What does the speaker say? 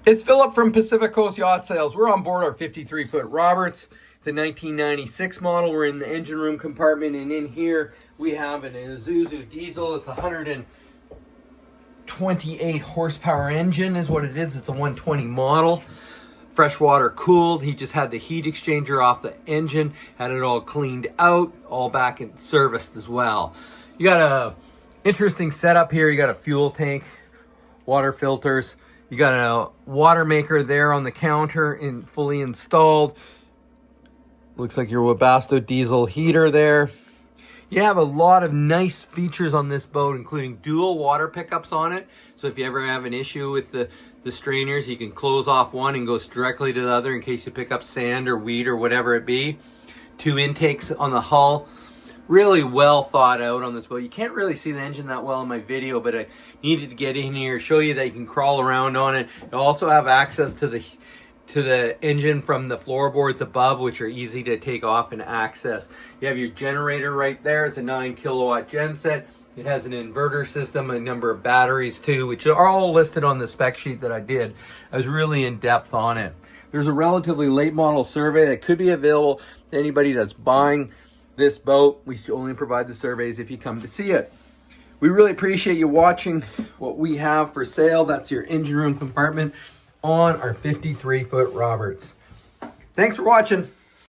It's Philip from Pacific Coast Yacht Sales. We're on board our 53-foot Roberts. It's a 1996 model. We're in the engine room compartment, and in here we have an Isuzu diesel. It's a 128 horsepower engine is what it is. It's a 120 model. Freshwater cooled. He just had the heat exchanger off the engine, had it all cleaned out, all back and serviced as well. You got a interesting setup here. You got a fuel tank, water filters. You got a water maker there on the counter and fully installed. Looks like your Webasto diesel heater there. You have a lot of nice features on this boat, including dual water pickups on it. So if you ever have an issue with the strainers, you can close off one and go directly to the other in case you pick up sand or weed or whatever it be. 2 intakes on the hull. Really well thought out on this boat. You can't really see the engine that well in my video, but I needed to get in here, show you that you can crawl around on it. You also have access to the engine from the floorboards above, which are easy to take off and access. You have your generator right there. It's a 9 kilowatt genset. It has an inverter system, a number of batteries too, which are all listed on the spec sheet that I did. I was really in depth on it. There's a relatively late model survey that could be available to anybody that's buying this boat. We only provide the surveys if you come to see it. We really appreciate you watching what we have for sale. That's your engine room compartment on our 53-foot Roberts. Thanks for watching.